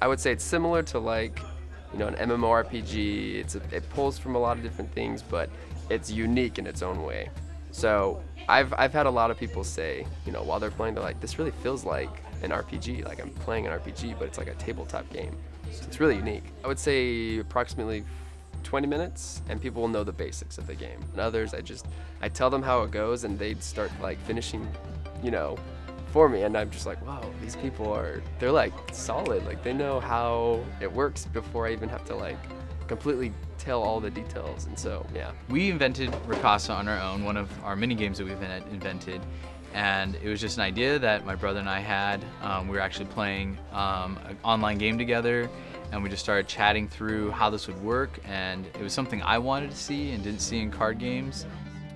I would say it's similar to like, an MMORPG. It pulls from a lot of different things, but it's unique in its own way. So I've had a lot of people say, while they're playing, they're like, this really feels like an RPG. Like I'm playing an RPG, but it's like a tabletop game. So it's really unique. I would say approximately 20 minutes, and people will know the basics of the game. And others, I tell them how it goes, and they'd start like finishing, for me, and I'm just like, wow, these people they're like solid. Like they know how it works before I even have to like completely tell all the details. And so, yeah. We invented Rakasa on our own, one of our mini games that we've invented. And it was just an idea that my brother and I had. We were actually playing an online game together, and we just started chatting through how this would work, and it was something I wanted to see and didn't see in card games.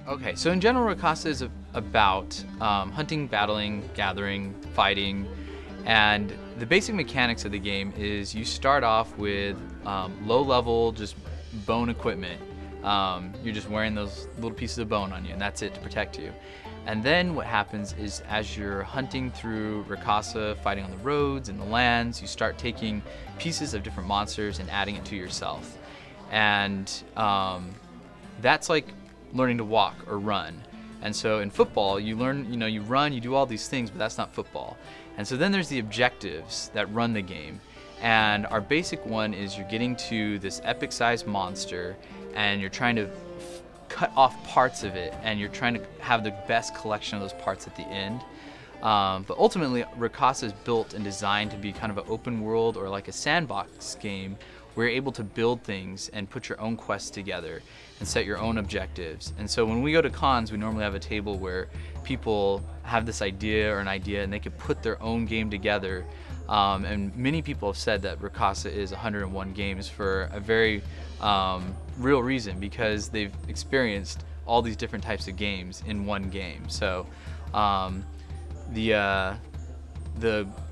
Okay, so in general, Rakasa is about hunting, battling, gathering, fighting, and the basic mechanics of the game is you start off with low-level, just bone equipment. You're just wearing those little pieces of bone on you, and that's it to protect you. And then what happens is as you're hunting through Rakasa, fighting on the roads and the lands, you start taking pieces of different monsters and adding it to yourself. And that's like learning to walk or run. And so in football, you learn, you run, you do all these things, but that's not football. And so then there's the objectives that run the game. And our basic one is you're getting to this epic-sized monster, and you're trying to cut off parts of it, and you're trying to have the best collection of those parts at the end. But ultimately, Rakasa is built and designed to be kind of an open world or like a sandbox game where you're able to build things and put your own quests together and set your own objectives. And so when we go to cons, we normally have a table where people have this idea and they could put their own game together. And many people have said that Rakasa is 101 games for a very real reason, because they've experienced all these different types of games in one game. So the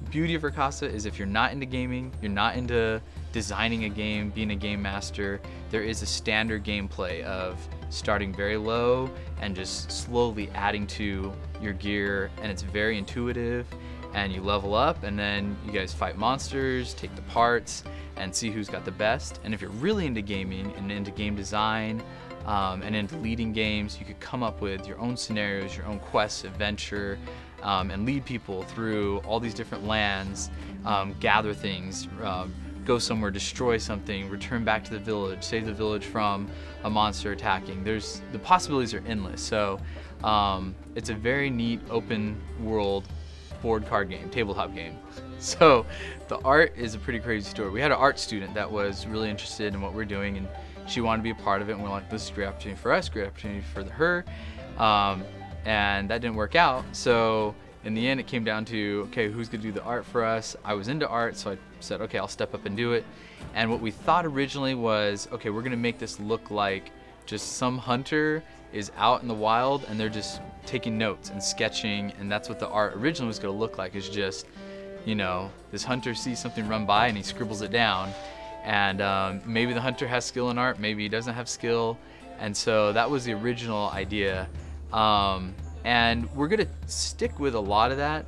beauty of Rakasa is if you're not into gaming, you're not into designing a game, being a game master, there is a standard gameplay of starting very low and just slowly adding to your gear, and it's very intuitive, and you level up, and then you guys fight monsters, take the parts, and see who's got the best. And if you're really into gaming and into game design and into leading games, you could come up with your own scenarios, your own quests, adventure, and lead people through all these different lands, gather things, go somewhere, destroy something, return back to the village, save the village from a monster attacking. The possibilities are endless. So it's a very neat open world board card game, tabletop game. So the art is a pretty crazy story. We had an art student that was really interested in what we're doing, and she wanted to be a part of it, and we're like, this is a great opportunity for us, great opportunity for her. And that didn't work out. So in the end, it came down to, okay, who's gonna do the art for us? I was into art, so I said, okay, I'll step up and do it. And what we thought originally was, okay, we're gonna make this look like just some hunter is out in the wild and they're just taking notes and sketching, and that's what the art originally was gonna look like, is just, this hunter sees something run by and he scribbles it down. And maybe the hunter has skill in art, maybe he doesn't have skill. And so that was the original idea. And we're gonna stick with a lot of that,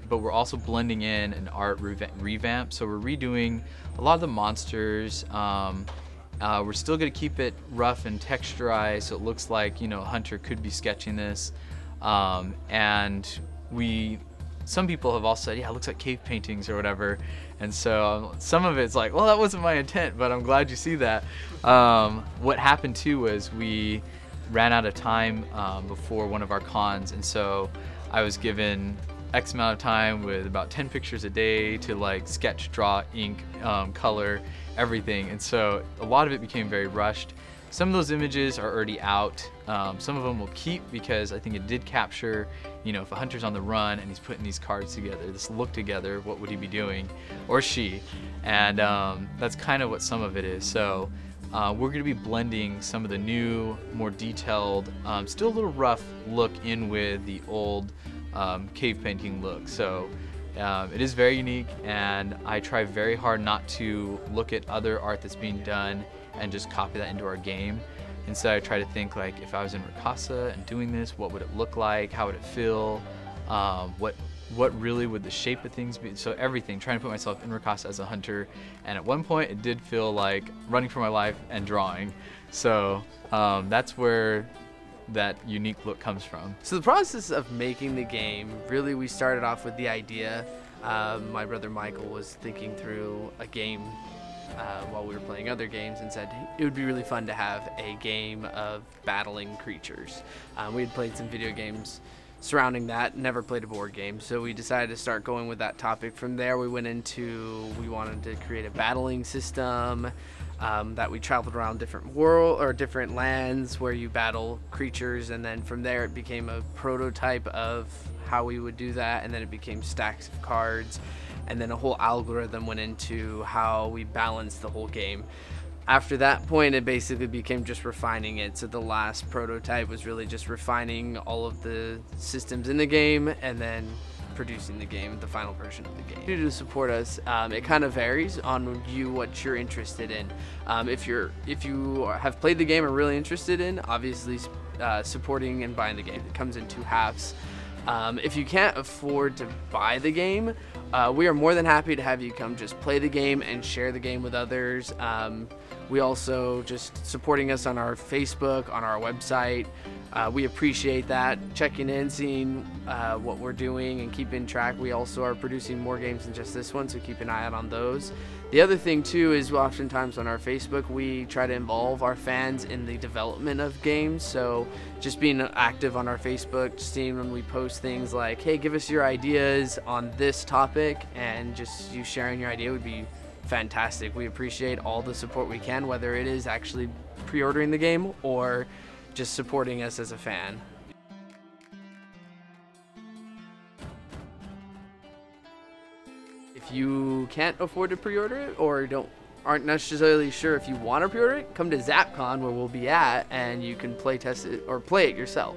but we're also blending in an art revamp. So we're redoing a lot of the monsters. We're still gonna keep it rough and texturized, so it looks like a hunter could be sketching this. And some people have all said, yeah, it looks like cave paintings or whatever. And so some of it's like, well, that wasn't my intent, but I'm glad you see that. What happened too was we ran out of time before one of our cons, and so I was given X amount of time with about 10 pictures a day to like sketch, draw, ink, color, everything. And so a lot of it became very rushed. Some of those images are already out. Some of them we'll keep because I think it did capture, if a hunter's on the run and he's putting these cards together, this look together, what would he be doing, or she? And that's kind of what some of it is. So we're going to be blending some of the new, more detailed, still a little rough look in with the old cave painting look. So it is very unique, and I try very hard not to look at other art that's being done and just copy that into our game. Instead, I try to think like, if I was in Rakasa and doing this, what would it look like? How would it feel? What what really would the shape of things be. So everything, trying to put myself in Rakasa as a hunter. And at one point, it did feel like running for my life and drawing. So that's where that unique look comes from. So the process of making the game, really we started off with the idea. My brother Michael was thinking through a game while we were playing other games and said it would be really fun to have a game of battling creatures. We had played some video games surrounding that, never played a board game, so we decided to start going with that topic. From there we went into, we wanted to create a battling system that we traveled around different world or different lands where you battle creatures, and then from there it became a prototype of how we would do that, and then it became stacks of cards, and then a whole algorithm went into how we balanced the whole game. After that point, it basically became just refining it. So the last prototype was really just refining all of the systems in the game and then producing the game, the final version of the game. To support us, it kind of varies on you, what you're interested in. If you have played the game and are really interested in, obviously supporting and buying the game. It comes in two halves. If you can't afford to buy the game, we are more than happy to have you come just play the game and share the game with others. We also just supporting us on our Facebook, on our website. We appreciate that, checking in, seeing what we're doing and keeping track. We also are producing more games than just this one, so keep an eye out on those. The other thing too is oftentimes on our Facebook we try to involve our fans in the development of games, so just being active on our Facebook, seeing when we post things like, hey, give us your ideas on this topic, and just you sharing your idea would be fantastic. We appreciate all the support we can, whether it is actually pre-ordering the game or just supporting us as a fan. If you can't afford to pre-order it or aren't necessarily sure if you want to pre-order it, come to ZAPPCON where we'll be at and you can play test it or play it yourself.